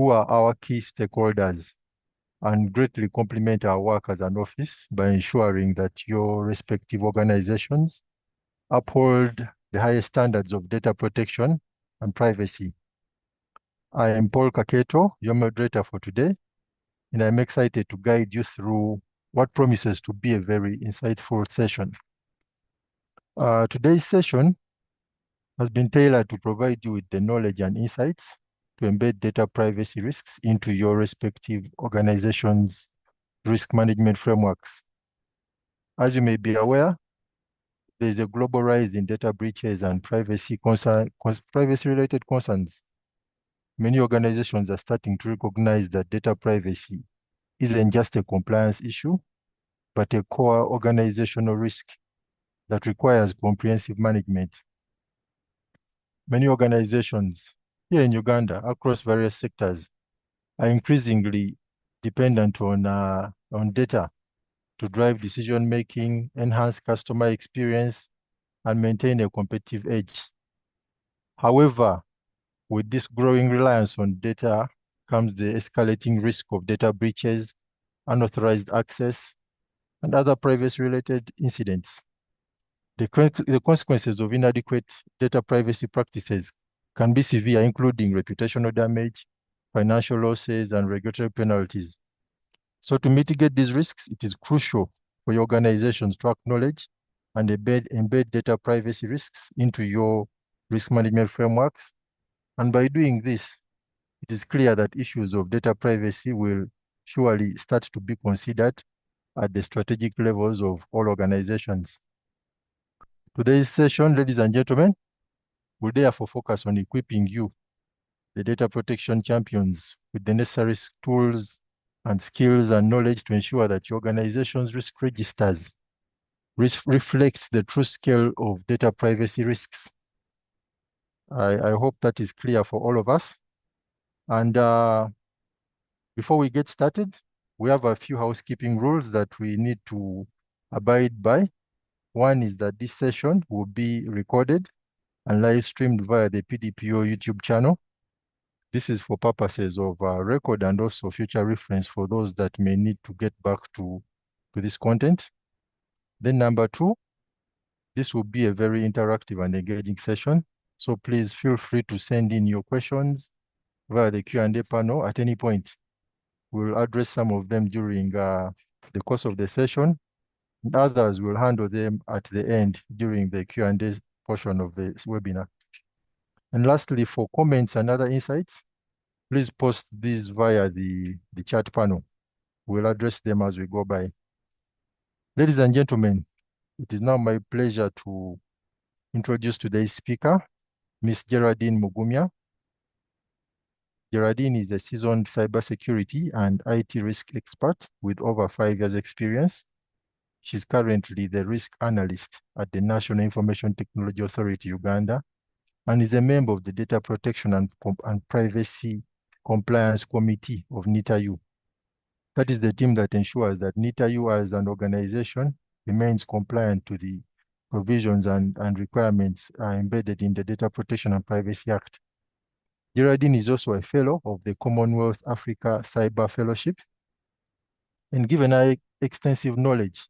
who are our key stakeholders and greatly complement our work as an office by ensuring that your respective organizations uphold the highest standards of data protection and privacy. I am Paul Kaketo, your moderator for today, and I'm excited to guide you through what promises to be a very insightful session. Today's session has been tailored to provide you with the knowledge and insights to embed data privacy risks into your respective organization's risk management frameworks. As you may be aware, there is a global rise in data breaches and privacy-related concerns. Many organizations are starting to recognize that data privacy isn't just a compliance issue, but a core organizational risk that requires comprehensive management. Many organizations here in Uganda across various sectors are increasingly dependent on data to drive decision-making, enhance customer experience, and maintain a competitive edge. However, with this growing reliance on data comes the escalating risk of data breaches, unauthorized access, and other privacy-related incidents. The consequences of inadequate data privacy practices can be severe, including reputational damage, financial losses, and regulatory penalties. So to mitigate these risks, it is crucial for your organizations to acknowledge and embed data privacy risks into your risk management frameworks. And by doing this, it is clear that issues of data privacy will surely start to be considered at the strategic levels of all organizations. Today's session, ladies and gentlemen, will therefore focus on equipping you, the data protection champions, with the necessary tools and skills and knowledge to ensure that your organization's risk registers reflects the true scale of data privacy risks. I hope that is clear for all of us. And before we get started, we have a few housekeeping rules that we need to abide by. One is that this session will be recorded and live streamed via the PDPO YouTube channel. This is for purposes of record and also future reference for those that may need to get back to this content. Then number two, this will be a very interactive and engaging session. So please feel free to send in your questions via the Q&A panel at any point. We'll address some of them during the course of the session. And others will handle them at the end during the Q&A portion of the webinar. And lastly, for comments and other insights, please post these via the chat panel. We'll address them as we go by. Ladies and gentlemen, it is now my pleasure to introduce today's speaker, Ms. Geraldine Mugumya. Geraldine is a seasoned cybersecurity and IT risk expert with over 5 years experience. She's currently the risk analyst at the National Information Technology Authority, Uganda, and is a member of the Data Protection and Privacy Compliance Committee of NITAU. That is the team that ensures that NITAU as an organization remains compliant to the provisions and requirements embedded in the Data Protection and Privacy Act. Geraldine is also a fellow of the Commonwealth Africa Cyber Fellowship, and given her extensive knowledge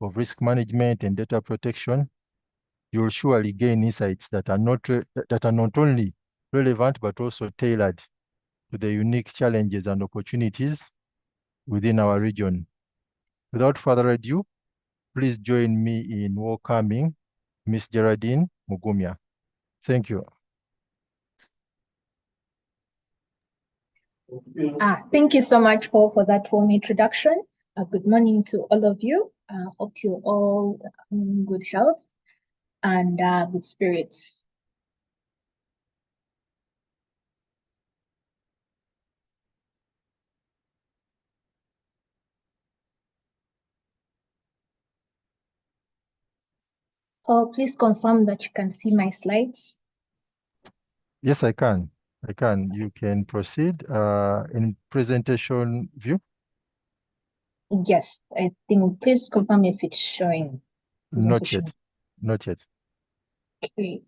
of risk management and data protection, you will surely gain insights that are not only relevant but also tailored to the unique challenges and opportunities within our region. Without further ado, please join me in welcoming Ms. Geraldine Mugumya. Thank you. Thank you so much, Paul, for that warm introduction. Good morning to all of you. Hope you're all in good health and good spirits. Paul, please confirm that you can see my slides. Yes, I can. You can proceed in presentation view. Yes, I think please confirm if it's showing. Not yet. Not yet. Okay. .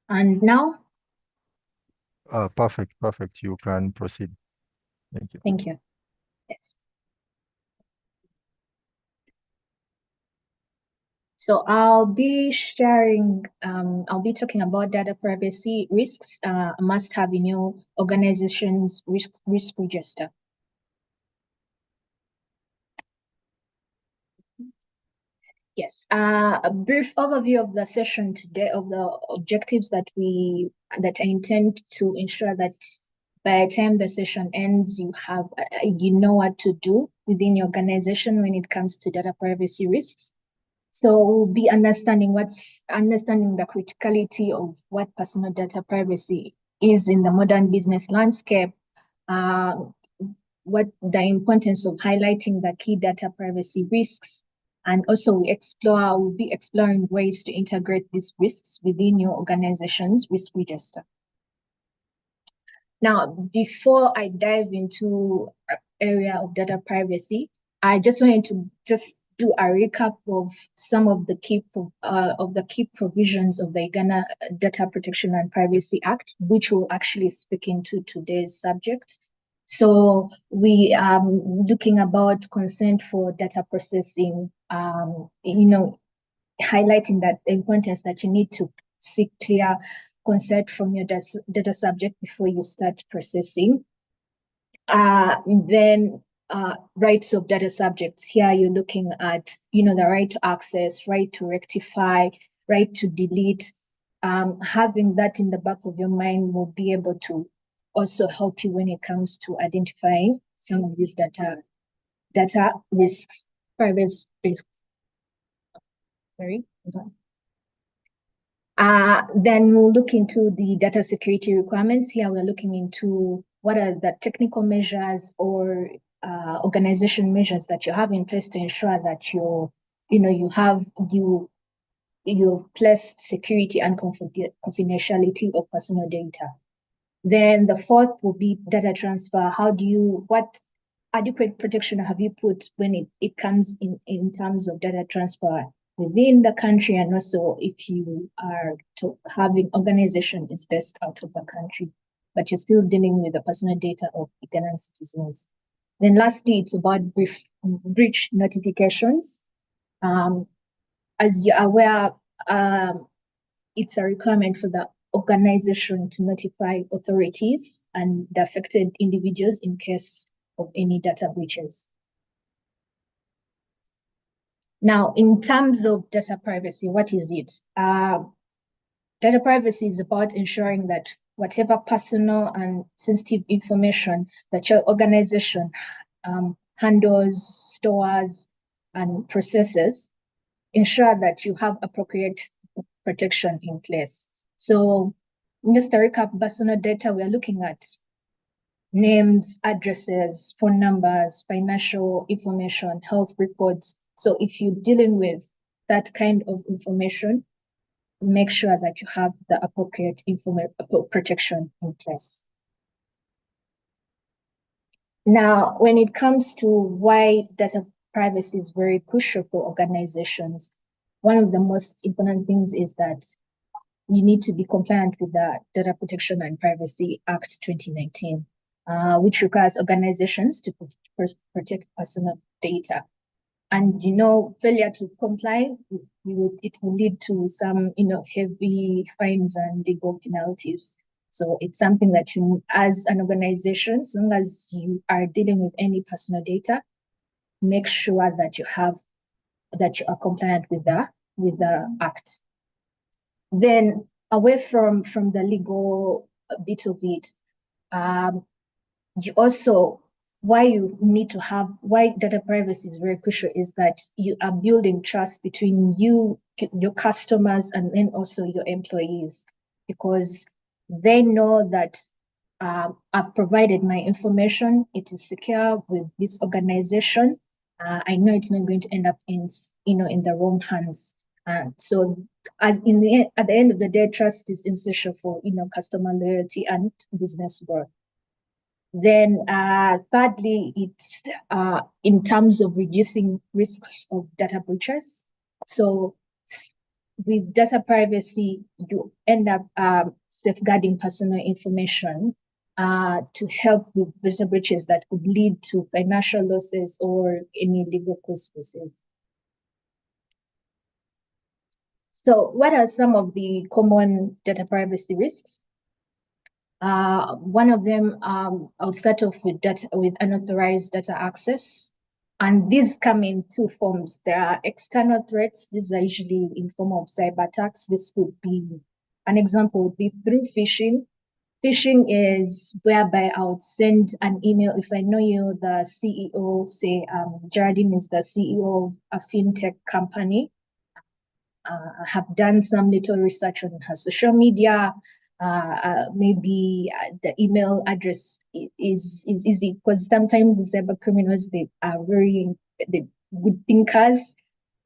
And now, Perfect. You can proceed. Thank you. thank you. Yes. So I'll be sharing, I'll be talking about data privacy risks, must have in your organization's risk register. Yes, a brief overview of the session today, of the objectives that I intend to ensure that by the time the session ends, you have, you know what to do within your organization when it comes to data privacy risks. So we'll be understanding the criticality of what personal data privacy is in the modern business landscape, what the importance of highlighting the key data privacy risks, and also we'll be exploring ways to integrate these risks within your organization's risk register. Now, before I dive into area of data privacy, I just wanted to do a recap of some of the key provisions of the Ghana Data Protection and Privacy Act, which will actually speak into today's subject. So we are looking about consent for data processing, highlighting that the importance that you need to seek clear consent from your data subject before you start processing. Then rights of data subjects. Here you're looking at, the right to access, right to rectify, right to delete. Having that in the back of your mind will be able to also help you when it comes to identifying some of these data risks, privacy risks. Sorry. Then we'll look into the data security requirements. Here we're looking into what are the technical measures or organization measures that you have in place to ensure that you've placed security and confidentiality of personal data. Then the fourth will be data transfer. What adequate protection have you put when it comes in terms of data transfer within the country, and also if you are having organization is based out of the country, but you're still dealing with the personal data of Ghanaian citizens. Then lastly, it's about breach notifications. As you're aware, it's a requirement for the organization to notify authorities and the affected individuals in case of any data breaches. Now, in terms of data privacy, what is it? Data privacy is about ensuring that whatever personal and sensitive information that your organization handles, stores, and processes, ensure that you have appropriate protection in place. So just to recap, personal data, we're looking at names, addresses, phone numbers, financial information, health records. So if you're dealing with that kind of information, make sure that you have the appropriate protection in place. Now, when it comes to why data privacy is very crucial for organizations, one of the most important things is that you need to be compliant with the Data Protection and Privacy Act 2019, which requires organizations to protect personal data. And failure to comply, it will lead to some heavy fines and legal penalties. So it's something that you, as an organization, as long as you are dealing with any personal data, make sure that you are compliant with the act. Then away from the legal bit of it, you also, why data privacy is very crucial is that you are building trust between you, your customers, and then also your employees, because they know that I've provided my information, it is secure with this organization. I know it's not going to end up in the wrong hands. So at the end of the day, trust is essential for customer loyalty and business growth. Then thirdly, it's in terms of reducing risks of data breaches. So with data privacy, you end up safeguarding personal information to help with data breaches that could lead to financial losses or any legal consequences. So what are some of the common data privacy risks? One of them, I'll start off with unauthorized data access. And these come in two forms. There are external threats. These are usually in form of cyber attacks. This could be, an example would be through phishing. Phishing is whereby I would send an email if I know you, the CEO, say Geraldine is the CEO of a fintech company. I have done some little research on her social media. Maybe the email address is easy, because sometimes the cyber criminals, they are very good thinkers.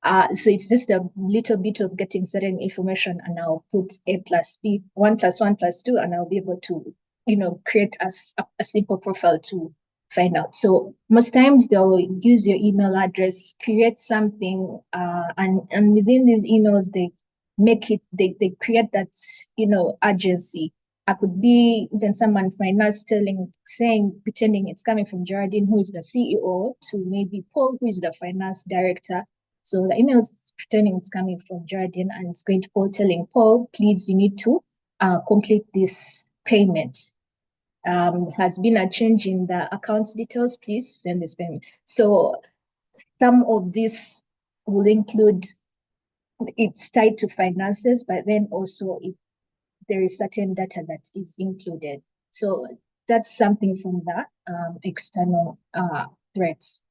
So it's just a little bit of getting certain information, and I'll put A plus B, 1 plus 1 plus 2, and I'll be able to, create a simple profile to find out. So most times they'll use your email address, create something, and within these emails, they make it, they create that, urgency. I could be even someone finance pretending it's coming from Geraldine, who is the CEO, to maybe Paul, who is the finance director. So the email is pretending it's coming from Geraldine, and it's going to Paul, telling Paul, please, you need to complete this payment. Has been a change in the account details, please send this payment. So some of this will include, it's tied to finances, but then also there is certain data that is included. So that's something from the external threats.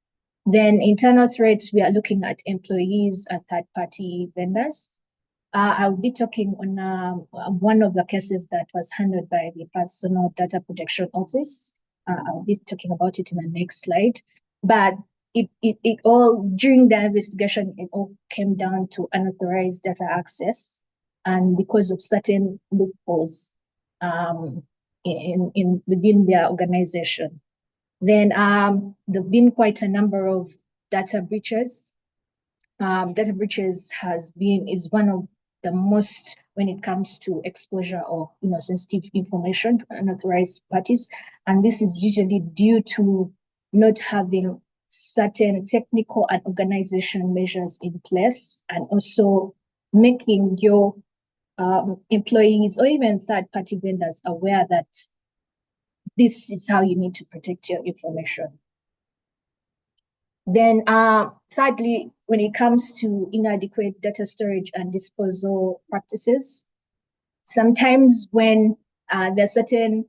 Then internal threats, we are looking at employees and third-party vendors. I'll be talking on one of the cases that was handled by the Personal Data Protection Office. I'll be talking about it in the next slide. But it all, during the investigation, it all came down to unauthorized data access, and because of certain loopholes within their organization. Then there've been quite a number of data breaches. Data breaches is one of the most, when it comes to exposure of sensitive information to unauthorized parties, and this is usually due to not having certain technical and organizational measures in place, and also making your employees or even third-party vendors aware that this is how you need to protect your information. Then thirdly, when it comes to inadequate data storage and disposal practices, sometimes when there's certain,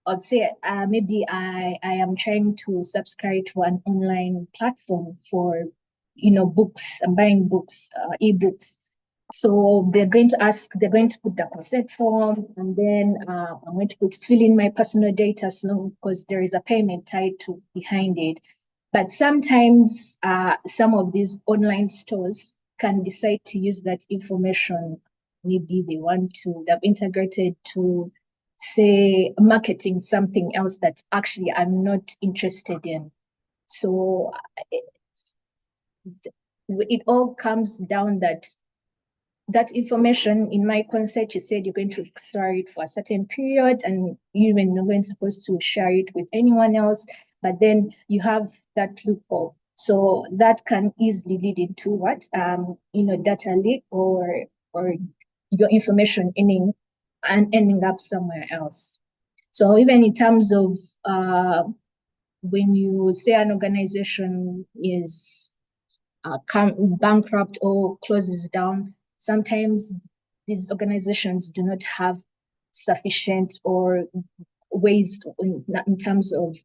I'd say maybe I am trying to subscribe to an online platform for, books. I'm buying books, ebooks. So they're going to put the consent form, and then I'm going to fill in my personal data, because there is a payment tied to behind it. But sometimes some of these online stores can decide to use that information. Maybe they've integrated to, say, marketing something else that actually I'm not interested in. So it all comes down that information in my consent, you said you're going to store it for a certain period, and you're not supposed to share it with anyone else, but then you have that loophole. So that can easily lead into what? Data leak, or your information ending up somewhere else. So even in terms of when you say an organization is bankrupt or closes down, sometimes these organizations do not have sufficient or ways in terms of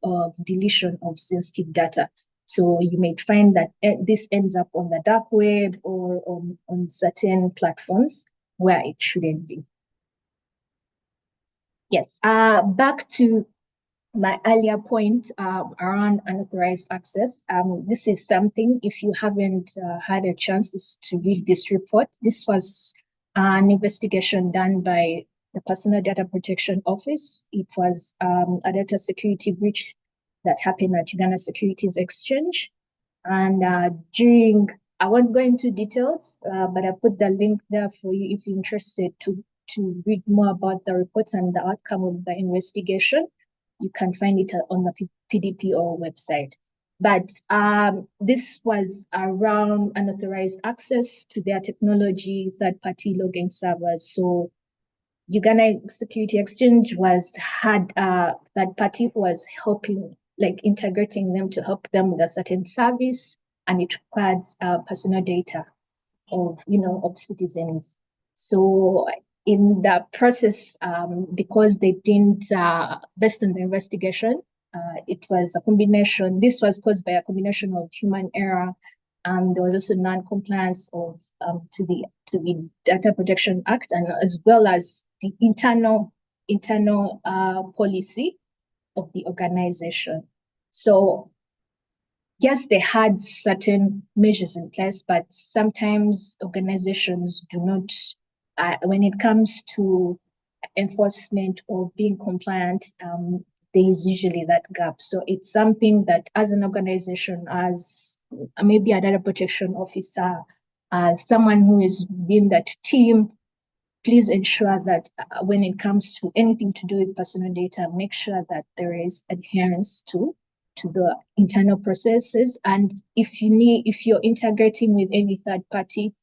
deletion of sensitive data. So you may find that this ends up on the dark web or on certain platforms where it shouldn't be. Yes, back to my earlier point around unauthorized access. This is something, if you haven't had a chance to read this report, this was an investigation done by the Personal Data Protection Office. It was a data security breach that happened at Uganda Securities Exchange. And during I won't go into details, but I put the link there for you if you're interested to read more about the report and the outcome of the investigation. You can find it on the PDPO website. But this was around unauthorized access to their technology, third-party logging servers. So Uganda Security Exchange had a third party who was helping, like integrating them to help them with a certain service, and it required personal data of citizens. So in that process, because they didn't, based on the investigation, it was a combination. This was caused by a combination of human error. There was also non-compliance of to the Data Protection Act, and as well as the internal policy of the organization. So yes, they had certain measures in place, but sometimes organizations do not, when it comes to enforcement or being compliant, there is usually that gap. So it's something that as an organization, as maybe a data protection officer, as someone who is within that team, please ensure that when it comes to anything to do with personal data, make sure that there is adherence to the internal processes. And if you're integrating with any third party,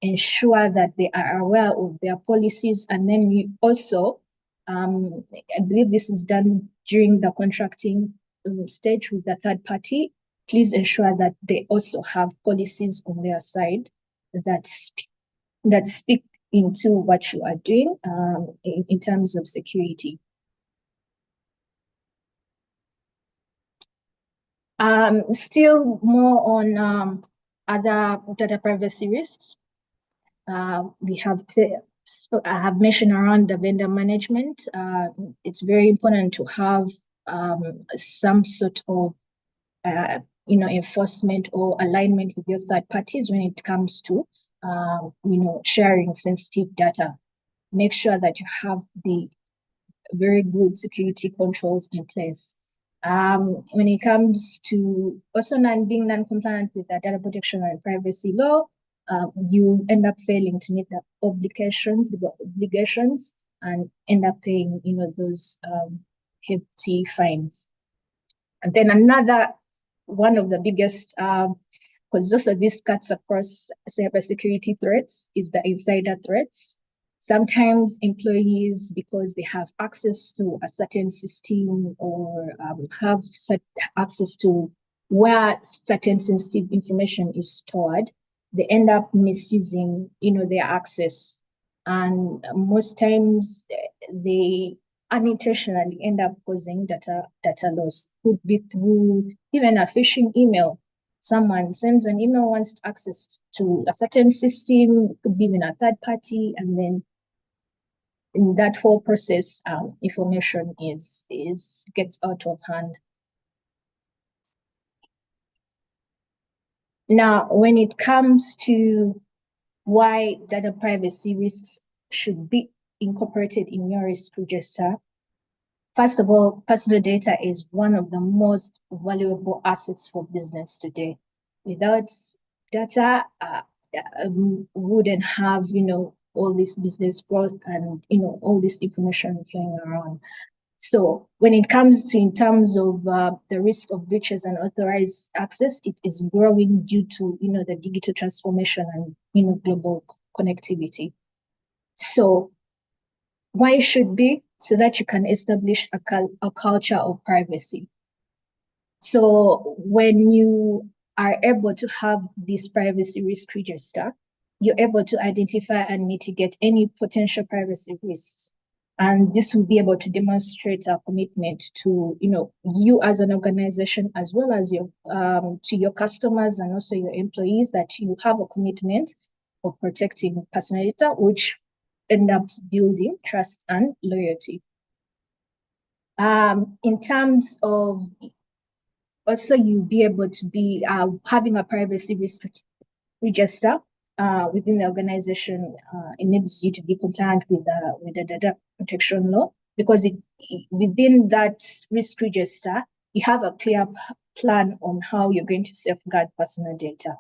ensure that they are aware of their policies. And then you also, I believe this is done during the contracting stage with the third party, please ensure that they also have policies on their side that speak into what you are doing in terms of security. Still more on other data privacy risks. We have I have mentioned around the vendor management. It's very important to have some sort of enforcement or alignment with your third parties when it comes to sharing sensitive data. Make sure that you have the very good security controls in place. When it comes to also being non-compliant with the data protection and privacy law, you end up failing to meet the obligations, and end up paying, those hefty fines. And then another one of the biggest, because also this cuts across cybersecurity threats, is the insider threats. Sometimes employees, because they have access to a certain system or have access to where certain sensitive information is stored, they end up misusing, their access. And most times they unintentionally end up causing data loss. Could be through even a phishing email. Someone sends an email, wants access to a certain system, could be even a third party, and then in that whole process, information gets out of hand. Now, when it comes to why data privacy risks should be incorporated in your risk register, first of all, personal data is one of the most valuable assets for business today. Without data, wouldn't have, all this business growth and, all this information flowing around. So when it comes to in terms of the risk of breaches and unauthorized access, it is growing due to, the digital transformation and, global connectivity. So why it should be? So that you can establish a culture of privacy. So when you are able to have this privacy risk register, you're able to identify and mitigate any potential privacy risks. And this will be able to demonstrate a commitment to, you as an organization, as well as your to your customers and also your employees, that you have a commitment of protecting personal data, which end up building trust and loyalty. In terms of also, you'll be able to be having a privacy risk register within the organization enables you to be compliant with the data protection law, because within that risk register, you have a clear plan on how you're going to safeguard personal data.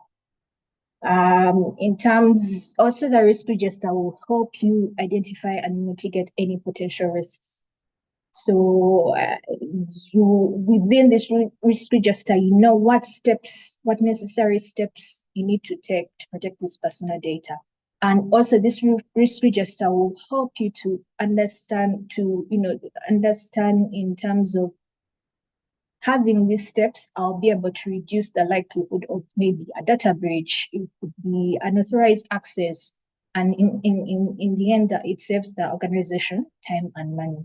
In terms, also the risk register will help you identify and mitigate any potential risks. So within this risk register, you know what necessary steps you need to take to protect this personal data. And also this risk register will help you to understand in terms of having these steps, I'll be able to reduce the likelihood of maybe a data breach. It could be unauthorized access. And in the end, it saves the organization time and money.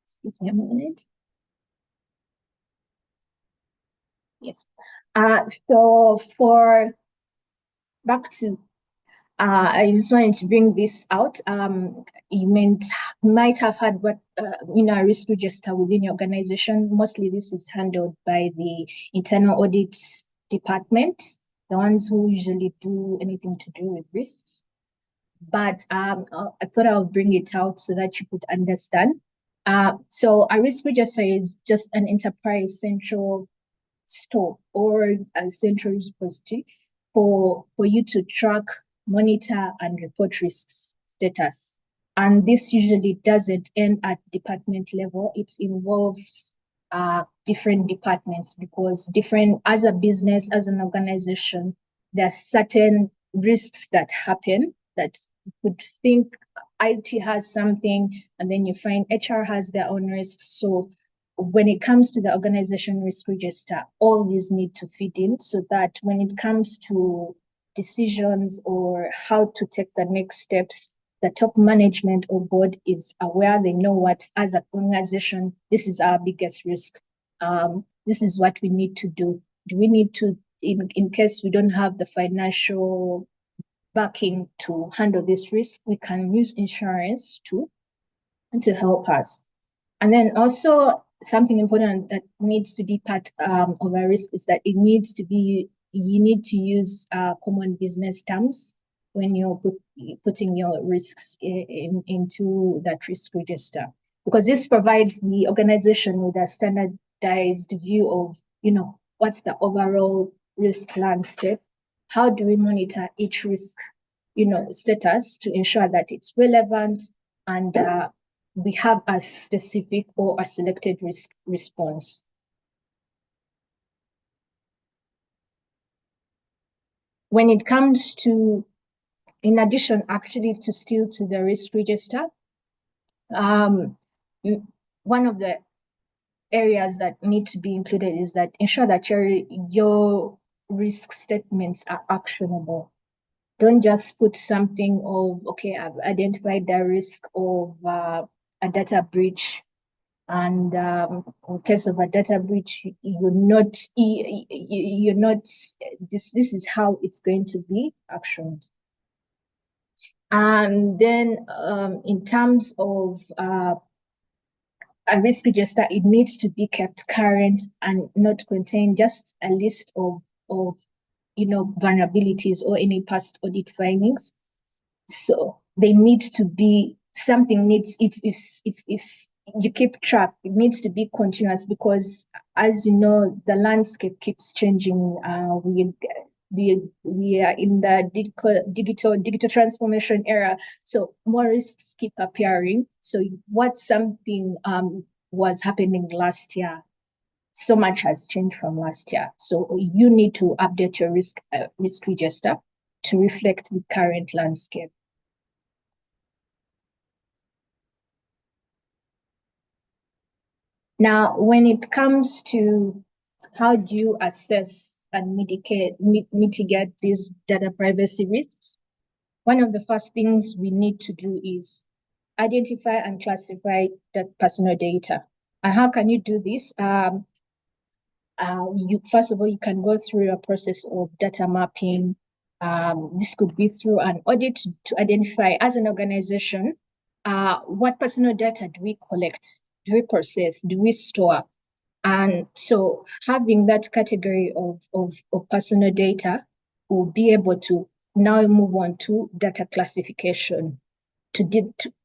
Excuse me a minute. Yes. So back to I just wanted to bring this out. You might have had a risk register within your organization. Mostly this is handled by the internal audit department, the ones who usually do anything to do with risks. But I thought I'll bring it out so that you could understand. So a risk register is just an enterprise central store or a central repository for you to track, monitor, and report risks status. And this usually doesn't end at department level. It involves different departments because as a business, as an organization, there are certain risks that happen that you could think IT has something, and then you find HR has their own risks. So when it comes to the organization risk register, all these need to fit in so that when it comes to decisions or how to take the next steps, the top management or board is aware. They know what, as an organization, this is our biggest risk. This is what we need to do. Do we need to, in case we don't have the financial backing to handle this risk, we can use insurance to help us. And then also something important that needs to be part of a risk is that you need to use common business terms when you're putting your risks into that risk register, because this provides the organization with a standardized view of, what's the overall risk landscape, how do we monitor each risk, status to ensure that it's relevant and we have a specific or a selected risk response. When it comes to, in addition, actually to the risk register, one of the areas that need to be included is that ensure that your risk statements are actionable. Don't just put something of, okay, I've identified the risk of a data breach, and in case of a data breach, this is how it's going to be actioned. And then in terms of a risk register, it needs to be kept current and not contain just a list of vulnerabilities or any past audit findings. So they need to be, something needs, if you keep track, it needs to be continuous, because as you know, the landscape keeps changing. We are in the digital transformation era, so more risks keep appearing. So what something was happening last year, so much has changed from last year. So you need to update your risk register to reflect the current landscape. Now, when it comes to how do you assess and mitigate these data privacy risks, one of the first things we need to do is identify and classify that personal data. And how can you do this? First of all, you can go through a process of data mapping. This could be through an audit to identify, as an organization, what personal data do we collect, do we process, do we store? And so having that category of personal data, will be able to now move on to data classification.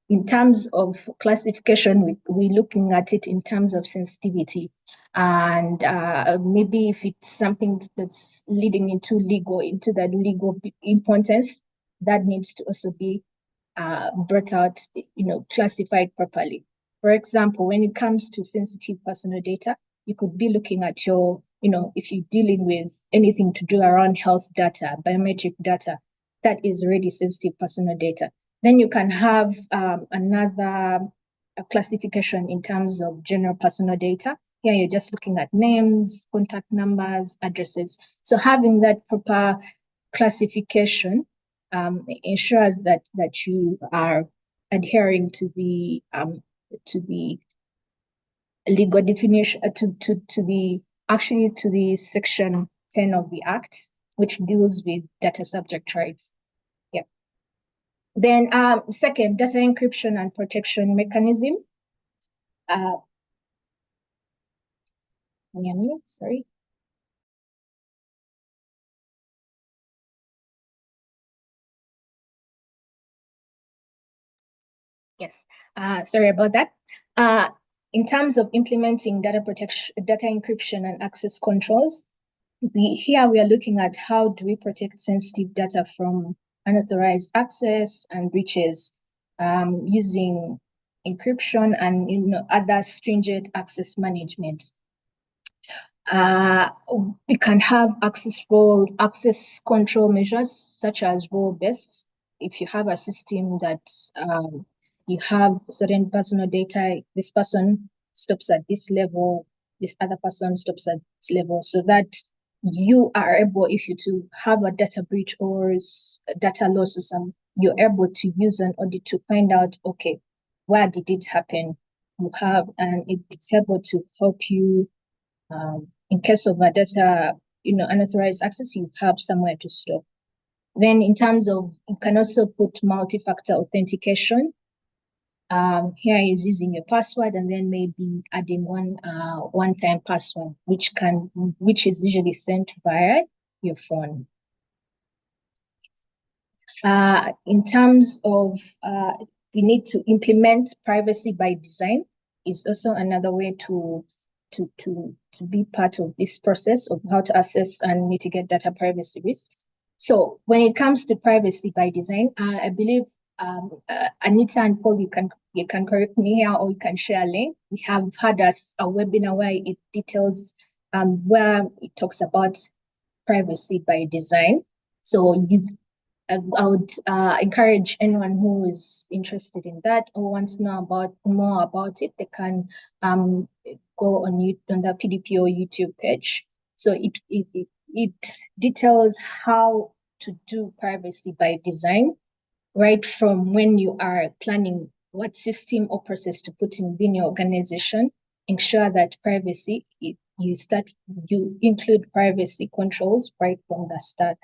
In terms of classification, we're looking at it in terms of sensitivity. And maybe if it's something that's leading into that legal importance, that needs to also be brought out, classified properly. For example, when it comes to sensitive personal data, you could be looking at your, if you're dealing with anything to do around health data, biometric data, that is already sensitive personal data. Then you can have another classification in terms of general personal data. Here you're just looking at names, contact numbers, addresses. So having that proper classification ensures that you are adhering to the legal definition, to the section 10 of the Act, which deals with data subject rights. Yeah. Then second, data encryption and protection mechanism. Sorry. Yes, sorry about that. In terms of implementing data protection, data encryption and access controls, we are looking at how do we protect sensitive data from unauthorized access and breaches using encryption and other stringent access management. We can have access control measures such as role-based. If you have a system that you have certain personal data, this person stops at this level, this other person stops at this level, so that you are able, if you to have a data breach or data loss or some, you're able to use an audit to find out, okay, where did it happen? You have, and it's able to help you in case of a data, unauthorized access, you have somewhere to store. Then in terms of, you can also put multi-factor authentication. Here is using your password and then maybe adding one-time password, which is usually sent via your phone. In terms of, we need to implement privacy by design is also another way to be part of this process of how to assess and mitigate data privacy risks. So when it comes to privacy by design, I believe Anita and Paul, you can correct me here, or you can share a link. We have had a webinar where it details where it talks about privacy by design. So I would encourage anyone who is interested in that or wants to know more about it, they can go on the PDPO YouTube page. So it details how to do privacy by design, right from when you are planning what system or process to put in within your organization. Ensure that privacy, you include privacy controls right from the start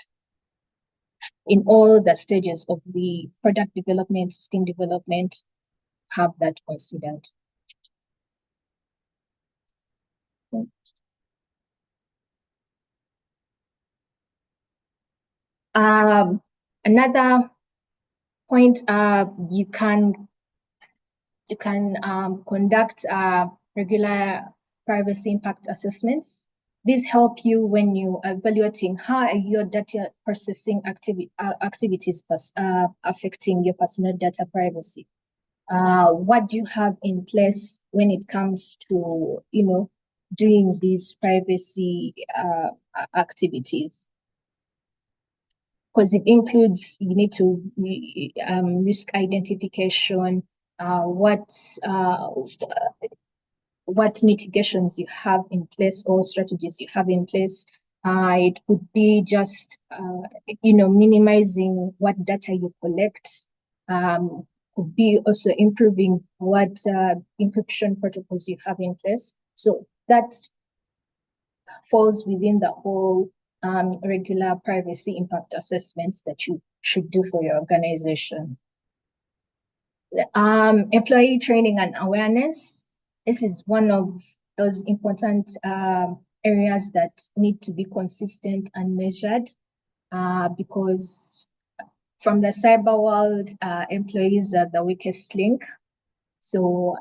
in all the stages of the product development, system development, have that considered. Another point, you can conduct regular privacy impact assessments. These help you when you are evaluating how your data processing activities affecting your personal data privacy. What do you have in place when it comes to, doing these privacy activities? Because it includes, you need to risk identification, what mitigations you have in place or strategies you have in place. It could be just, minimizing what data you collect. Could be also improving what encryption protocols you have in place. So that falls within the whole regular privacy impact assessments that you should do for your organization. Employee training and awareness. This is one of those important areas that need to be consistent and measured because from the cyber world, employees are the weakest link. So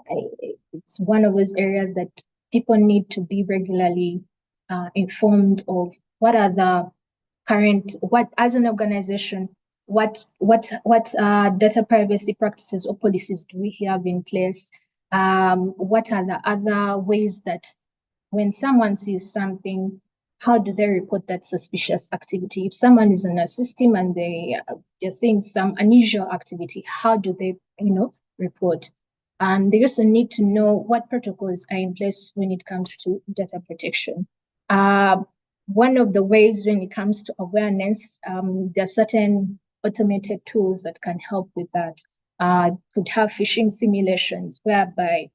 it's one of those areas that people need to be regularly informed of what are the current, as an organization, what data privacy practices or policies do we have in place? What are the other ways that when someone sees something, how do they report that suspicious activity? If someone is in a system and they're seeing some unusual activity, how do they, report? They also need to know what protocols are in place when it comes to data protection. One of the ways when it comes to awareness, there are certain automated tools that can help with that. Could have phishing simulations whereby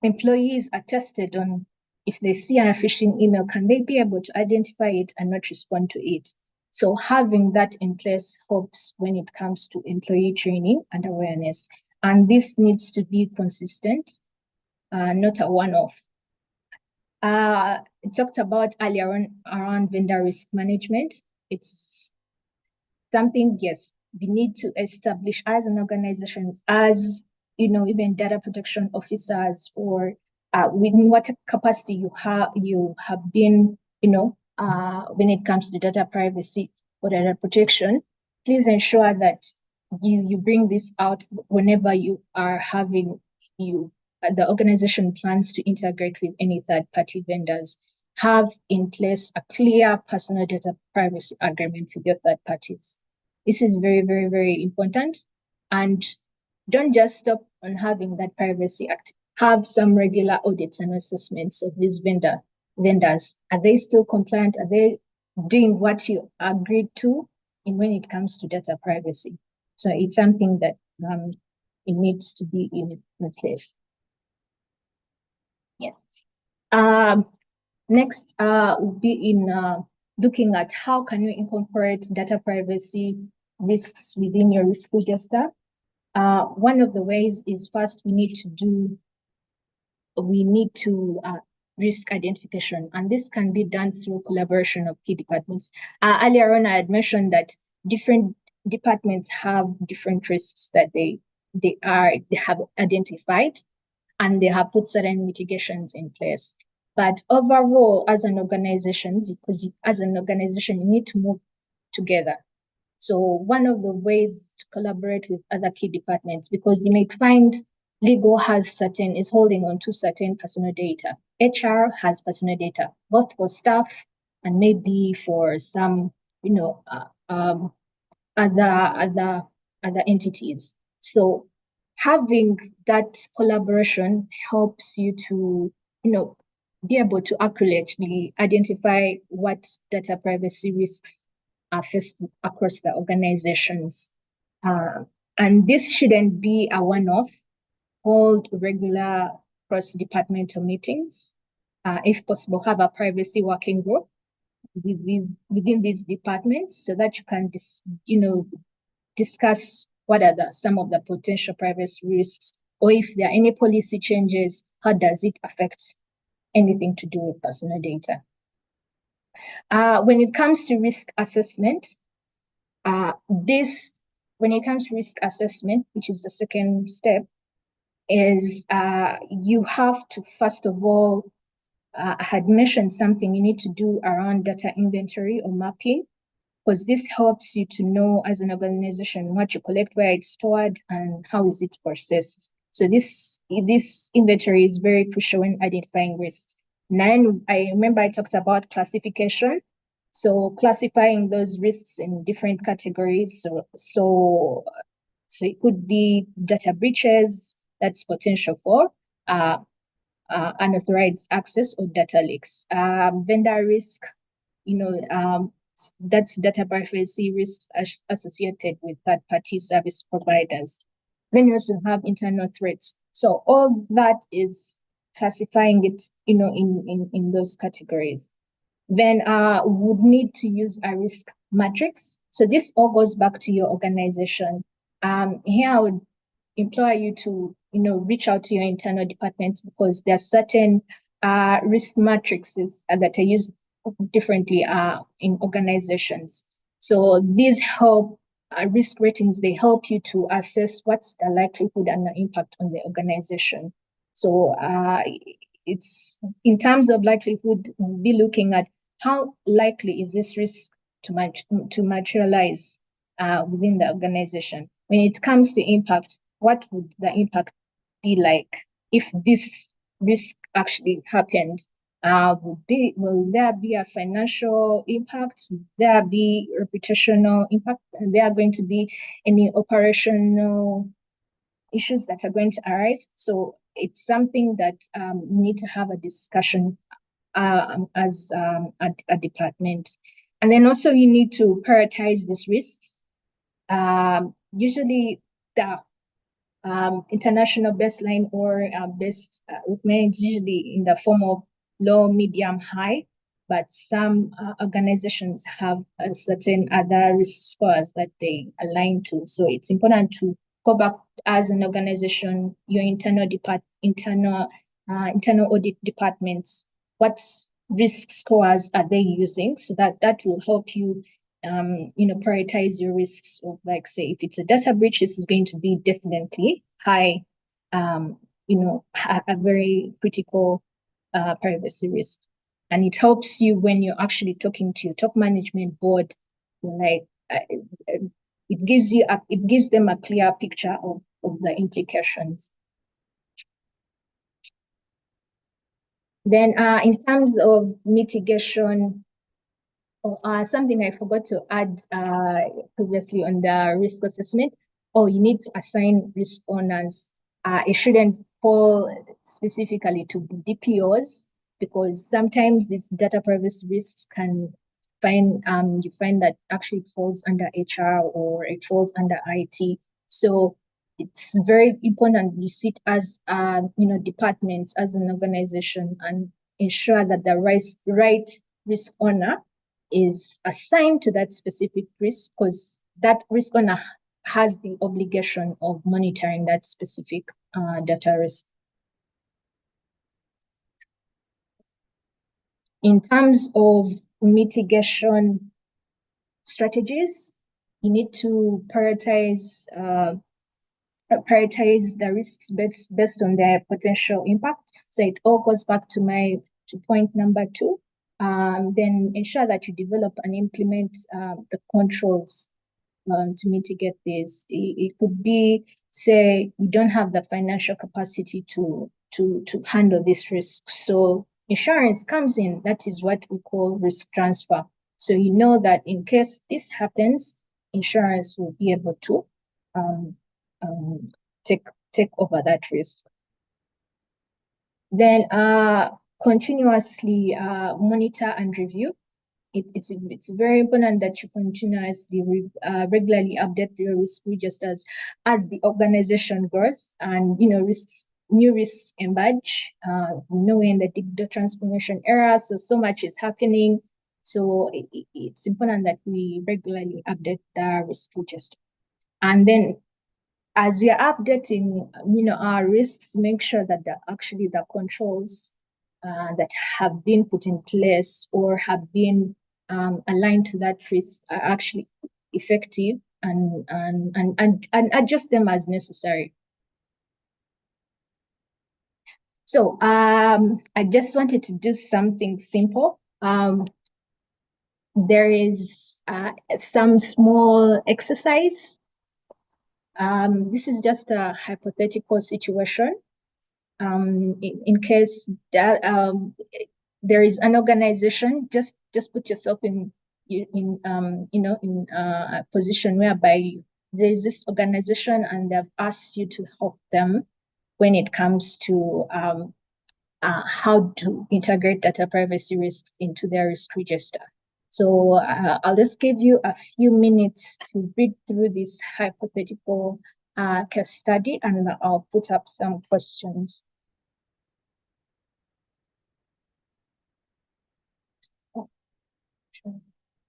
employees are tested on if they see a phishing email, can they be able to identify it and not respond to it? So having that in place helps when it comes to employee training and awareness. And this needs to be consistent, not a one-off. Talked about earlier on around vendor risk management. It's something, yes, we need to establish as an organization, as even data protection officers, or within what capacity you have been, when it comes to data privacy or data protection. Please ensure that you bring this out whenever you are having the organization plans to integrate with any third-party vendors. Have in place a clear personal data privacy agreement with your third parties. This is very, very, very important. And don't just stop on having that privacy act. Have some regular audits and assessments of these vendors. Are they still compliant? Are they doing what you agreed to when it comes to data privacy? So it's something that it needs to be in place. Yes. Next will be in looking at how can you incorporate data privacy risks within your risk register. One of the ways is, first we need to risk identification, and this can be done through collaboration of key departments. Earlier on, I had mentioned that different departments have different risks that they have identified, and they have put certain mitigations in place. But overall, as an organization, you need to move together. So one of the ways to collaborate with other key departments, because you may find legal is holding on to certain personal data. HR has personal data, both for staff and maybe for some, other entities. So having that collaboration helps you to, be able to accurately identify what data privacy risks are faced across the organizations. And this shouldn't be a one-off. Hold regular cross-departmental meetings. If possible, have a privacy working group within these departments so that you can discuss what are some of the potential privacy risks, or if there are any policy changes, how does it affect anything to do with personal data. When it comes to risk assessment, which is the second step, is you have to, first of all, I had mentioned something you need to do around data inventory or mapping, because this helps you to know as an organization what you collect, where it's stored, and how is it processed. So this inventory is very crucial when identifying risks. Then I remember I talked about classification. So classifying those risks in different categories. So it could be data breaches, that's potential for unauthorized access or data leaks. Vendor risk, that's data privacy risks associated with third-party service providers. Then you also have internal threats. So all that is classifying it, in those categories. Then would need to use a risk matrix. So this all goes back to your organization. Here I would implore you to, reach out to your internal departments, because there are certain risk matrices that are used differently in organizations. So these help risk ratings, they help you to assess what's the likelihood and the impact on the organization. So it's in terms of likelihood, we'll be looking at how likely is this risk to materialize within the organization. When it comes to impact, what would the impact be like if this risk actually happened? Will there be a financial impact? Will there be reputational impact? Are there going to be any operational issues that are going to arise? So it's something that we need to have a discussion as a department. And then also you need to prioritize these risks. Usually the international baseline or best recommended usually in the form of low, medium, high, but some organizations have a certain other risk scores that they align to. So it's important to go back as an organization, your internal audit departments, what risk scores are they using, so that will help you prioritize your risks of, like, say, if it's a data breach, this is going to be definitely high, a very critical privacy risk. And it helps you when you're actually talking to your top management board, like it gives them a clear picture of the implications. Then in terms of mitigation, something I forgot to add previously on the risk assessment, you need to assign risk owners. It shouldn't fall specifically to DPOs, because sometimes these data privacy risks can you find that actually it falls under HR or it falls under IT. So it's very important you sit as departments, as an organization, and ensure that the right risk owner is assigned to that specific risk, because that risk owner has the obligation of monitoring that specific data risk. In terms of mitigation strategies, you need to prioritize the risks based on their potential impact. So it all goes back to point number 2. Then ensure that you develop and implement the controls to mitigate this. It could be, say, you don't have the financial capacity to handle this risk. So insurance comes in. That is what we call risk transfer. So you know that in case this happens, insurance will be able to take over that risk. Then continuously monitor and review. It's very important that you continuously regularly update the risk registers as the organization grows and new risks emerge. We're in the digital transformation era, so much is happening. So it's important that we regularly update the risk register. And then as we are updating, our risks, make sure that the controls that have been put in place or have been aligned to that risk are actually effective, and adjust them as necessary. So I just wanted to do something simple. There is some small exercise. This is just a hypothetical situation. In case that there is an organization, just put yourself in a position whereby there is this organization and they've asked you to help them when it comes to how to integrate data privacy risks into their risk register. So I'll just give you a few minutes to read through this hypothetical case study, and I'll put up some questions.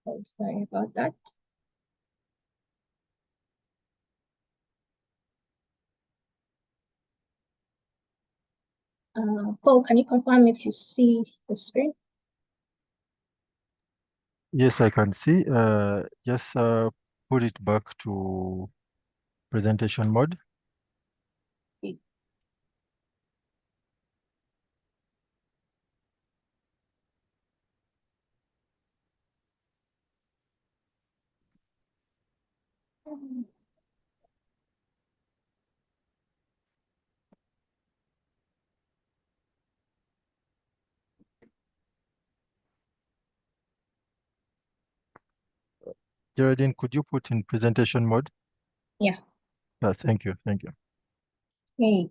Oh, sorry about that. Paul, can you confirm if you see the screen? Yes, I can see. Just put it back to presentation mode. Geraldine, could you put in presentation mode? Yeah. Thank you. Thank you. Okay.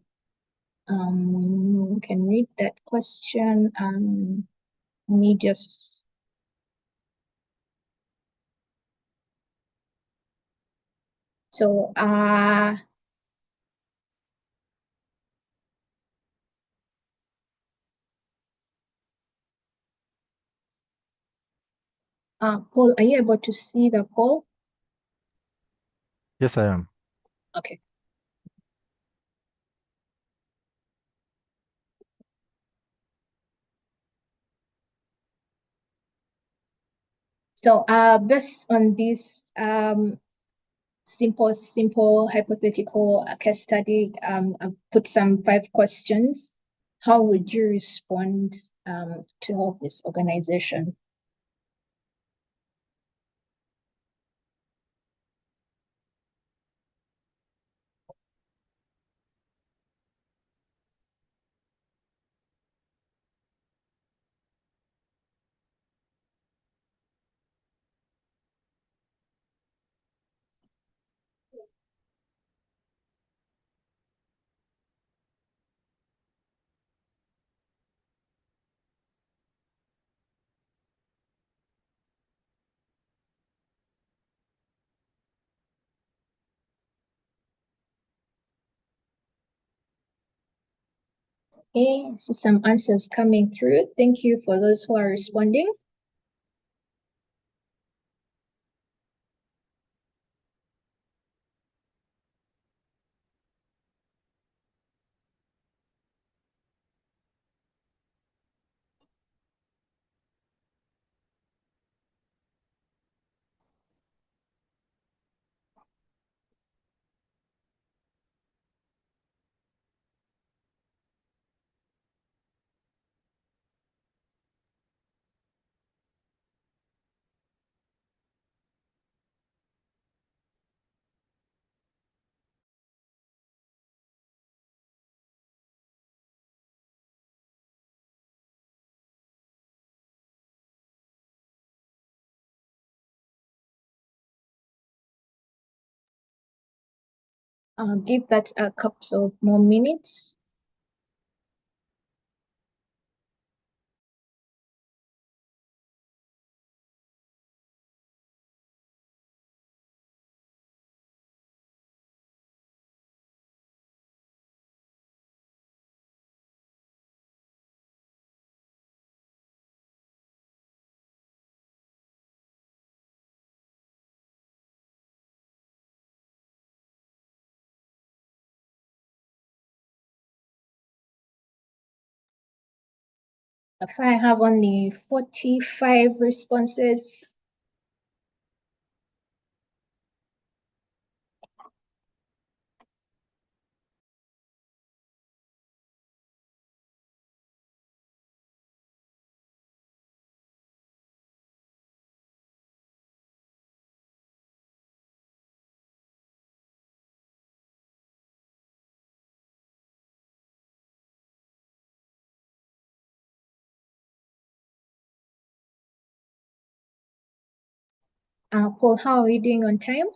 Can read that question. Let me just. So, Paul, are you able to see the poll? Yes, I am. Okay. So, based on this simple hypothetical case study, I've put some 5 questions. How would you respond to help this organization? Okay, I see some answers coming through. Thank you for those who are responding. I'll give that a couple of more minutes. If I have only 45 responses. Paul, how are you doing on time?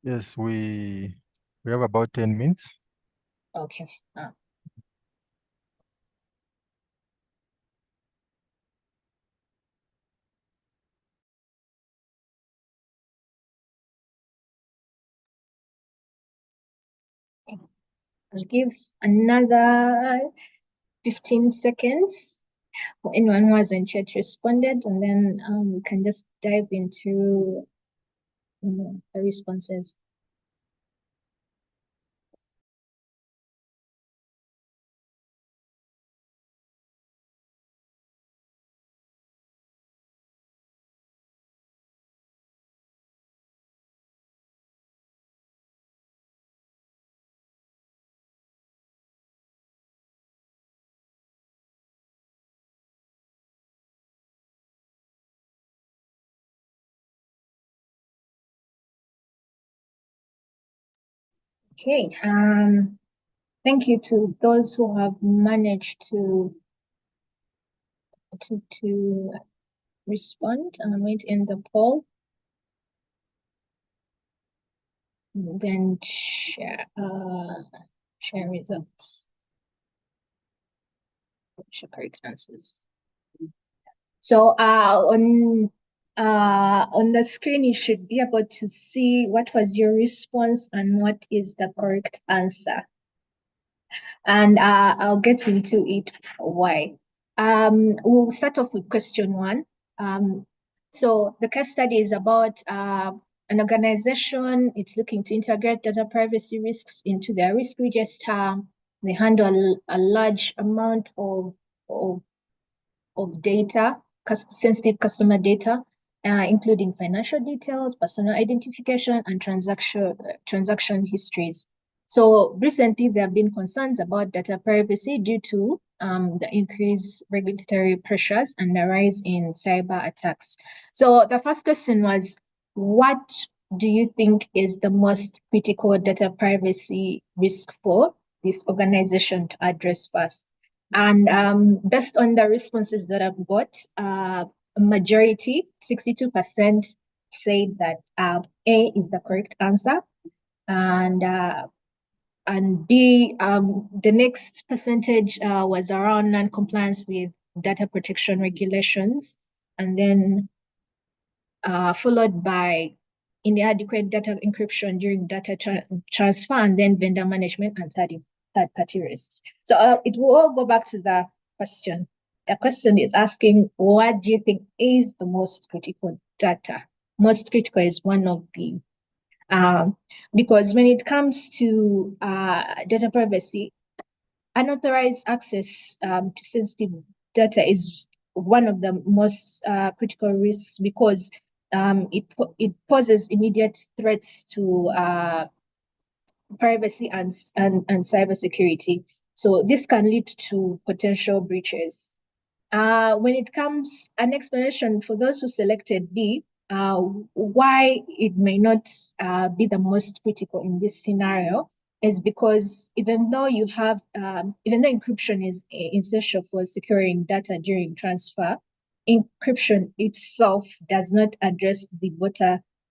Yes, we have about 10 minutes. Okay. I'll give another 15 seconds for anyone who hasn't yet responded, and then we can just dive into the responses. Okay. Thank you to those who have managed to respond. I'm going to end the poll. Then share results. Share correct answers. So on the screen, you should be able to see what was your response and what is the correct answer. And I'll get into it why. We'll start off with question 1. So the case study is about an organization. It's looking to integrate data privacy risks into their risk register. They handle a large amount of data, sensitive customer data, including financial details, personal identification, and transaction histories. So recently, there have been concerns about data privacy due to the increased regulatory pressures and the rise in cyber attacks. So the first question was, what do you think is the most critical data privacy risk for this organization to address first? And based on the responses that I've got, a majority, 62%, said that A is the correct answer. And B, the next percentage was around non-compliance with data protection regulations, and then followed by inadequate data encryption during data transfer, and then vendor management and third-party risks. So it will all go back to the question. The question is asking, what do you think is the most critical data? Most critical is one of B. Because when it comes to data privacy, unauthorized access to sensitive data is one of the most critical risks, because it poses immediate threats to privacy and cybersecurity. So this can lead to potential breaches. When it comes, an explanation for those who selected B, why it may not be the most critical in this scenario is because even though encryption is essential for securing data during transfer, encryption itself does not address the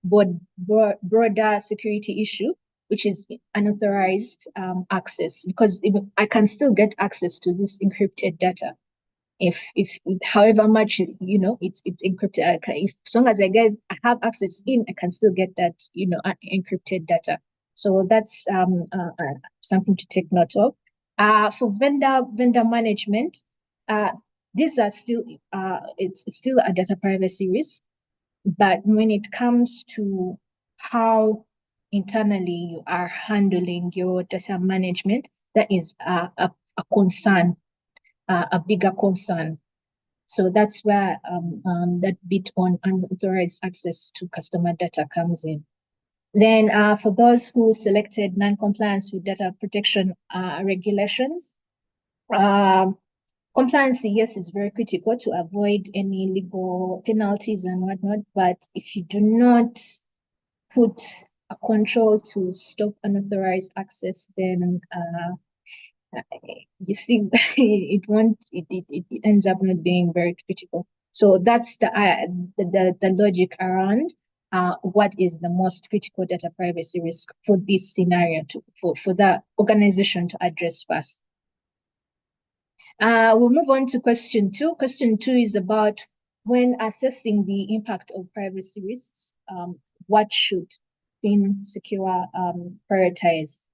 broader security issue, which is unauthorized access, because I can still get access to this encrypted data. If however much it's encrypted, if as long as I have access in, I can still get that encrypted data. So that's something to take note of. For vendor management, these are still it's still a data privacy risk, but when it comes to how internally you are handling your data management, that is a concern, a bigger concern. So that's where that bit on unauthorized access to customer data comes in. Then for those who selected non-compliance with data protection regulations, compliance, yes, is very critical to avoid any legal penalties and whatnot. But if you do not put a control to stop unauthorized access, then you see, it ends up not being very critical. So that's the logic around what is the most critical data privacy risk for this scenario for the organization to address first. We'll move on to question 2. Question 2 is about, when assessing the impact of privacy risks, what should FinSecure prioritize?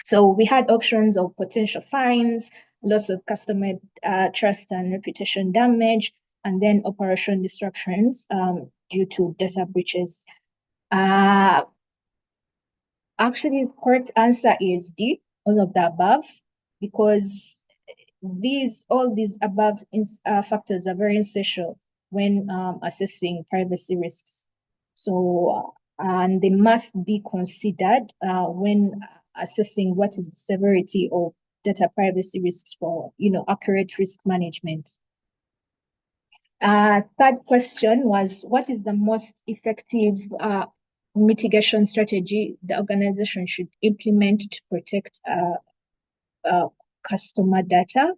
So we had options of potential fines, loss of customer trust and reputation damage, and then operation disruptions due to data breaches. Actually, the correct answer is D, all of the above, because all these above factors are very essential when assessing privacy risks. So, and they must be considered when assessing what is the severity of data privacy risks for accurate risk management. Third question was, what is the most effective mitigation strategy the organization should implement to protect customer data?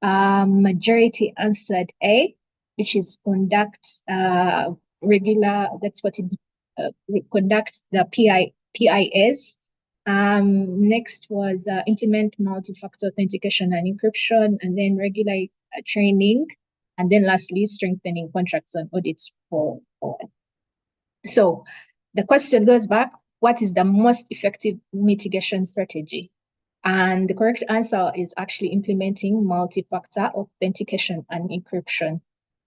Majority answered A, which is conduct regular, that's what it conduct the PIS. Next was implement multi-factor authentication and encryption, and then regular training, and then lastly, strengthening contracts and audits for. So the question goes back, what is the most effective mitigation strategy? And the correct answer is actually implementing multi-factor authentication and encryption.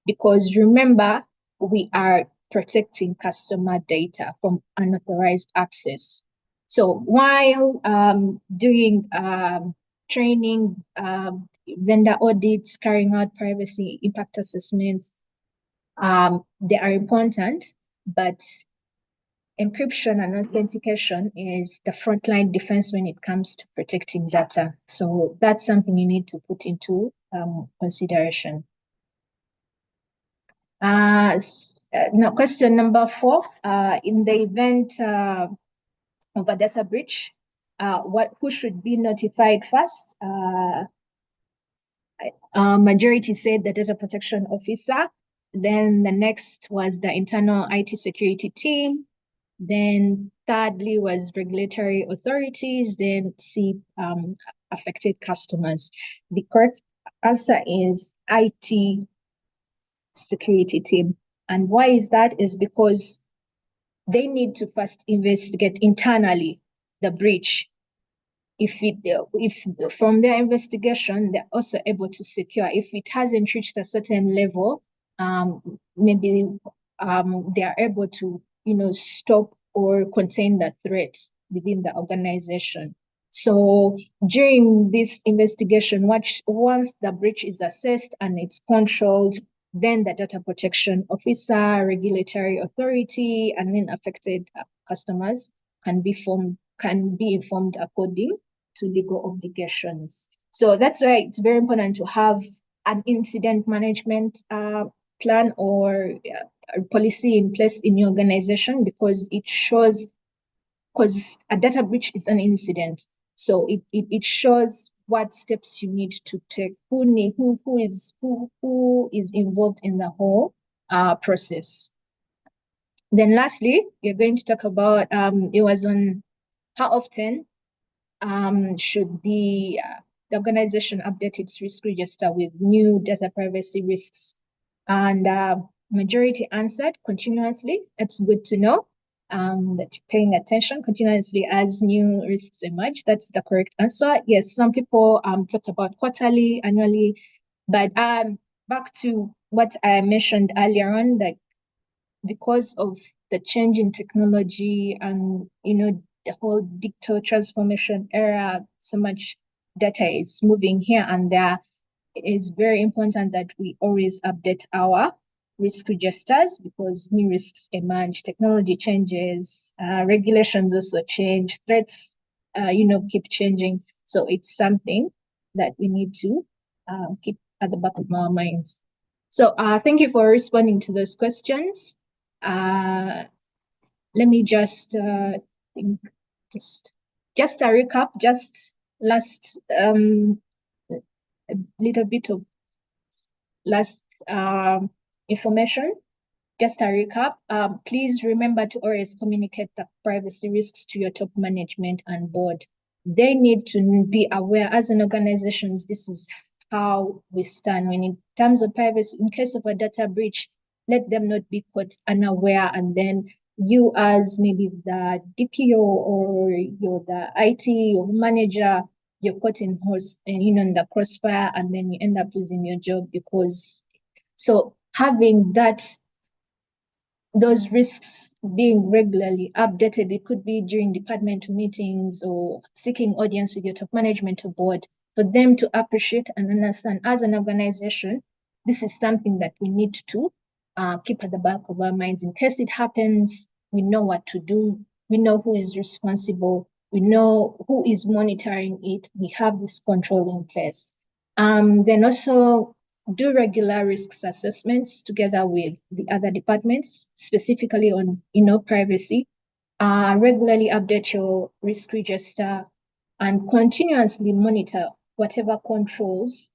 Because remember, we are protecting customer data from unauthorized access. So while doing training, vendor audits, carrying out privacy impact assessments, they are important, but encryption and authentication is the frontline defense when it comes to protecting data. So that's something you need to put into consideration. Now, question number 4, in the event of a data breach, who should be notified first? Majority said the data protection officer. Then the next was the internal IT security team. Then thirdly was regulatory authorities. Then C, affected customers. The correct answer is IT security team. And why is that? Is because they need to first investigate internally the breach. If from their investigation, they're also able to secure, if it hasn't reached a certain level, maybe they are able to, stop or contain the threat within the organization. So during this investigation, once the breach is assessed and it's controlled, then the data protection officer, regulatory authority, and then affected customers can be informed according to legal obligations. So that's why it's very important to have an incident management plan or a policy in place in your organization, because it shows, because a data breach is an incident. So it shows what steps you need to take, who is involved in the whole process. Then lastly, you're going to talk about, it was on how often should the organization update its risk register with new data privacy risks? And majority answered continuously. It's good to know that you're paying attention continuously as new risks emerge. That's the correct answer. Yes, some people talked about quarterly, annually, but back to what I mentioned earlier on, that because of the change in technology and the whole digital transformation era, so much data is moving here and there, it is very important that we always update our risk registers, because new risks emerge, technology changes, regulations also change, threats keep changing. So it's something that we need to keep at the back of our minds. So thank you for responding to those questions. Let me just think, just a recap, just last a little bit of last information. Just a recap. Please remember to always communicate the privacy risks to your top management and board. They need to be aware, as an organization, this is how we stand when in terms of privacy. In case of a data breach, let them not be caught unaware, and then you as maybe the DPO or you're the IT or manager, you're caught in in the crossfire, and then you end up losing your job. Because so having those risks being regularly updated, it could be during departmental meetings or seeking audience with your top management or board, for them to appreciate and understand, as an organization, this is something that we need to keep at the back of our minds. In case it happens, we know what to do. We know who is responsible. We know who is monitoring it. We have this control in place. Then also do regular risks assessments together with the other departments, specifically on privacy. Regularly update your risk register and continuously monitor whatever controls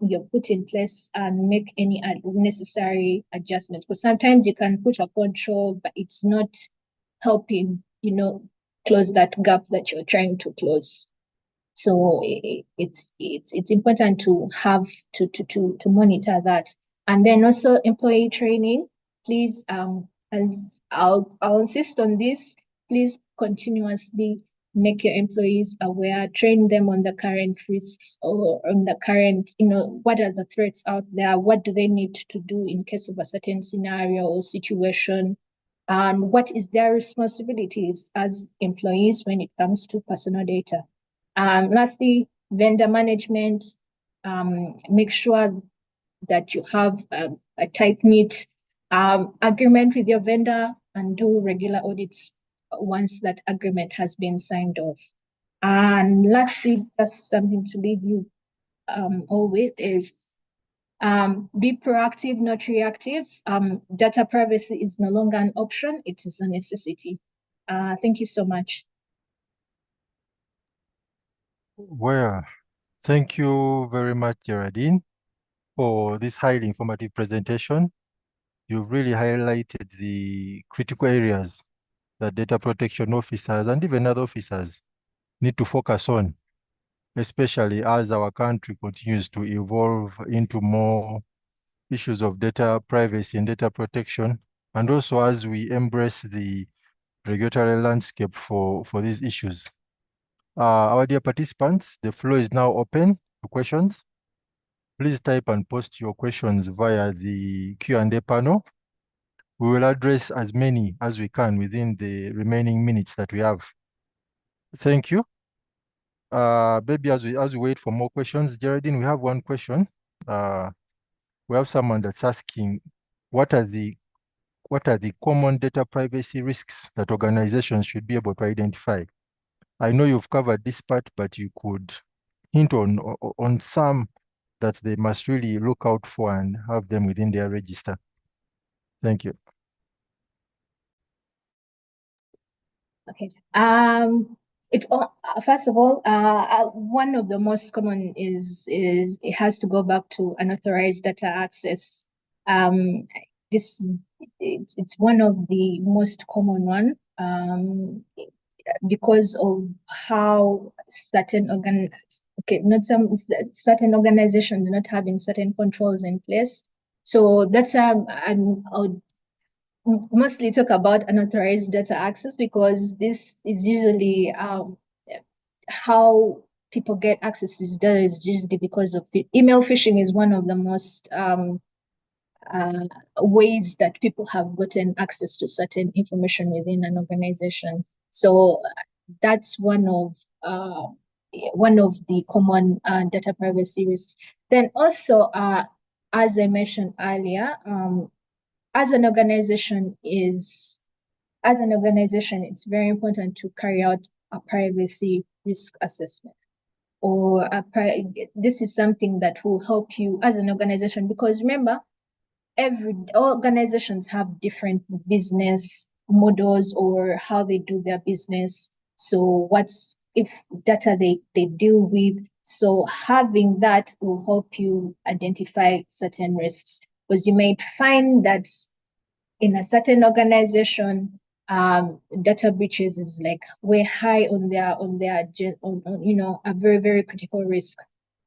you're put in place and make any necessary adjustments. Because sometimes you can put a control, but it's not helping, close that gap that you're trying to close. So it's important to have to monitor that. And then also employee training, please, as I'll insist on this, please continuously make your employees aware, train them on the current risks or on the current, what are the threats out there? What do they need to do in case of a certain scenario or situation? And what is their responsibilities as employees when it comes to personal data? Lastly, vendor management. Make sure that you have a tight-knit agreement with your vendor and do regular audits once that agreement has been signed off. And lastly, that's something to leave you all with is be proactive, not reactive. Data privacy is no longer an option, it is a necessity. Thank you so much. Well, thank you very much, Geraldine, for this highly informative presentation. You've really highlighted the critical areas that data protection officers and even other officers need to focus on, especially as our country continues to evolve into more issues of data privacy and data protection, and also as we embrace the regulatory landscape for these issues. Our dear participants, the floor is now open to questions. Please type and post your questions via the Q&A panel. We will address as many as we can within the remaining minutes that we have. Thank you. Maybe as we wait for more questions, Geraldine, we have one question. We have someone that's asking, what are the common data privacy risks that organizations should be able to identify? I know you've covered this part, but you could hint on some that they must really look out for and have them within their register. Thank you. Okay. First of all, one of the most common is it has to go back to unauthorized data access. It's one of the most common one. Because of how certain certain organizations not having certain controls in place. So that's I would mostly talk about unauthorized data access because this is usually how people get access to this data is usually because of email phishing is one of the most ways that people have gotten access to certain information within an organization. So that's one of the common data privacy risks. Then also, as I mentioned earlier, as an organization, it's very important to carry out a privacy risk assessment. Or this is something that will help you as an organization, because remember, all organizations have different business models or how they do their business. So if data they deal with, so having that will help you identify certain risks, because you might find that in a certain organization, data breaches is like way high on a very, very critical risk.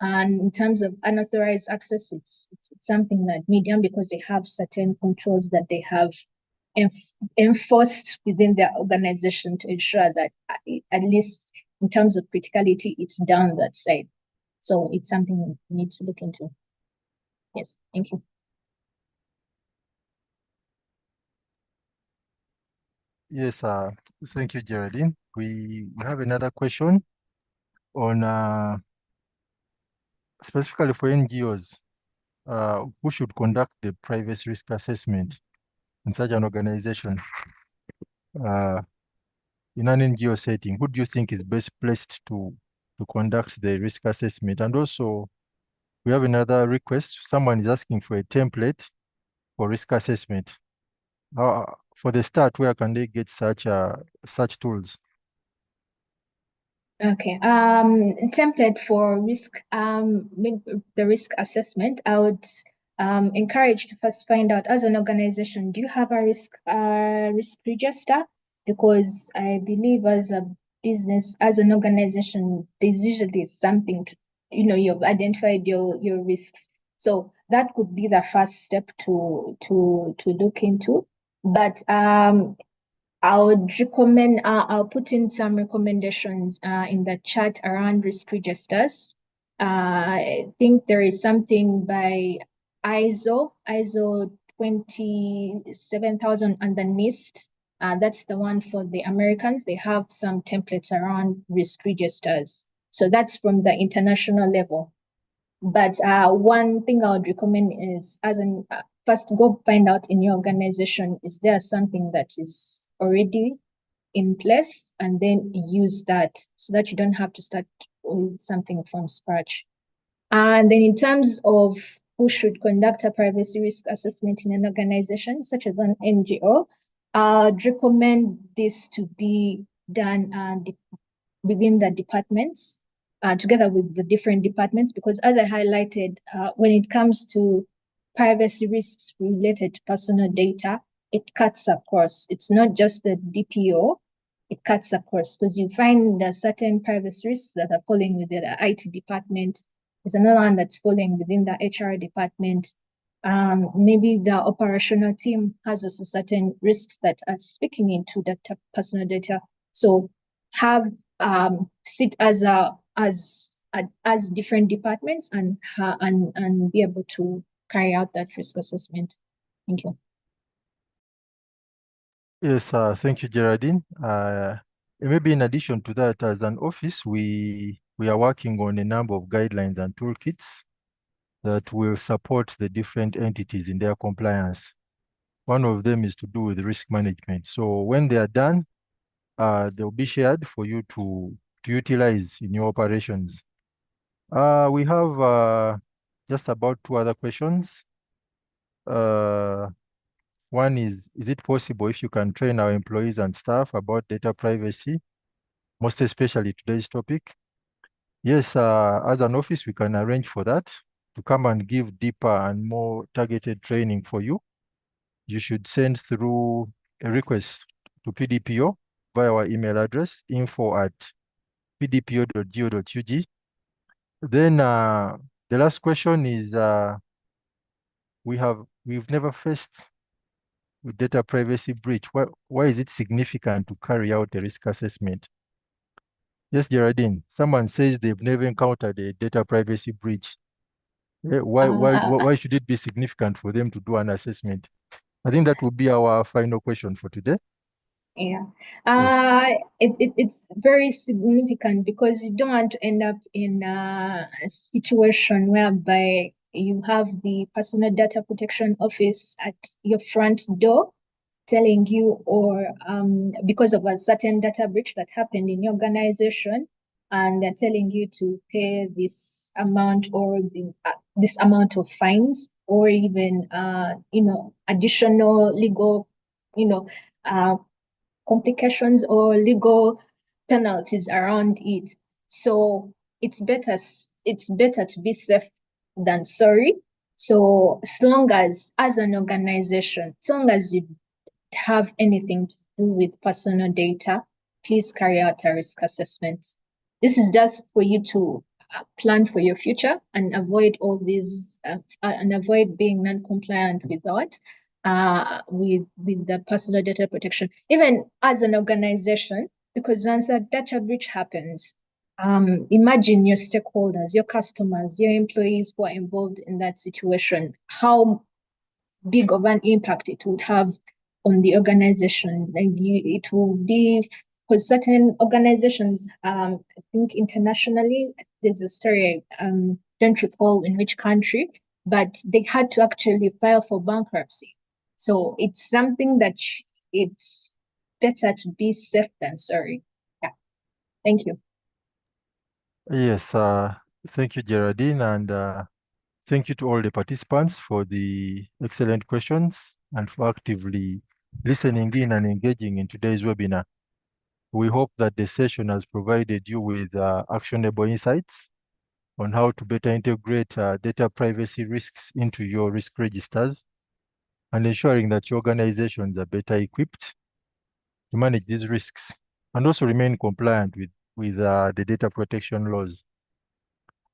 And in terms of unauthorized access, it's something that medium, because they have certain controls that they have enforced within their organization to ensure that at least in terms of criticality, it's down that side. So it's something we need to look into. Yes, thank you. Yes, thank you, Geraldine. We have another question on specifically for NGOs, who should conduct the privacy risk assessment in such an organization? In an NGO setting, who do you think is best placed to conduct the risk assessment? And also, we have another request. Someone is asking for a template for risk assessment. For the start, where can they get such tools? Okay. Template for risk, the risk assessment. I would encourage to first find out, as an organization, do you have a risk register? Because I believe as a business, as an organization, there's usually something to, you've identified your risks. So that could be the first step to look into. But I would recommend, I'll put in some recommendations in the chat around risk registers. I think there is something by ISO 27000 and the NIST. That's the one for the Americans. They have some templates around risk registers. So that's from the international level. But one thing I would recommend is, first go find out in your organization, is there something that is already in place, and then use that so that you don't have to start with something from scratch. And then in terms of who should conduct a privacy risk assessment in an organization, such as an NGO, I'd recommend this to be done within the departments, together with the different departments, because as I highlighted, when it comes to privacy risks related to personal data, it cuts across. It's not just the DPO, it cuts across, because you find there are certain privacy risks that are falling within the IT department. There's another one that's falling within the HR department. Maybe the operational team has also certain risks that are speaking into the personal data. So have sit as different departments and be able to carry out that risk assessment. Thank you. Yes, thank you, Geraldine. Maybe in addition to that, as an office, we are working on a number of guidelines and toolkits that will support the different entities in their compliance. One of them is to do with risk management. So when they are done, they'll be shared for you to utilize in your operations. We have just about 2 other questions. One is it possible if you can train our employees and staff about data privacy, most especially today's topic? Yes, as an office, we can arrange for that to come and give deeper and more targeted training for you. You should send through a request to PDPO via our email address, info@pdpo.go.ug. Then the last question is, we've never faced with data privacy breach. Why is it significant to carry out a risk assessment? Yes, Geraldine, someone says they've never encountered a data privacy breach. Why should it be significant for them to do an assessment? I think that will be our final question for today. Yeah. Yes. It's very significant because you don't want to end up in a situation whereby you have the Personal Data Protection Office at your front door telling you, or because of a certain data breach that happened in your organization, and they're telling you to pay this amount, or this amount of fines, or even additional legal complications or legal penalties around it. So it's better to be safe than sorry. So as long as an organization, as long as you have anything to do with personal data, please carry out a risk assessment. This is just for you to plan for your future and avoid all these and avoid being non-compliant with the personal data protection, even as an organization, because once a data breach happens, imagine your stakeholders, your customers, your employees who are involved in that situation, how big of an impact it would have on the organization. It will be for certain organizations. I think internationally, there's a story. Don't recall in which country, but they had to actually file for bankruptcy. So it's something that it's better to be safe than sorry. Yeah. Thank you. Yes, thank you, Geraldine, and thank you to all the participants for the excellent questions and for actively listening in and engaging in today's webinar. We hope that the session has provided you with actionable insights on how to better integrate data privacy risks into your risk registers and ensuring that your organizations are better equipped to manage these risks and also remain compliant with the data protection laws.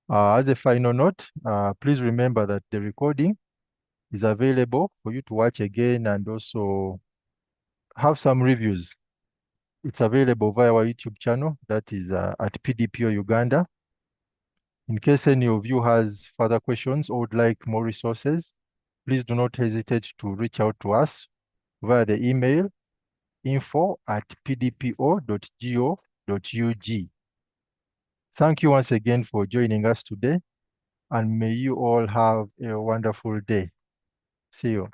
As a final note, please remember that the recording is available for you to watch again and also have some reviews. It's available via our YouTube channel, that is at PDPO Uganda. In case any of you has further questions or would like more resources, please do not hesitate to reach out to us via the email info@pdpo.go.ug. Thank you once again for joining us today, and may you all have a wonderful day. See you.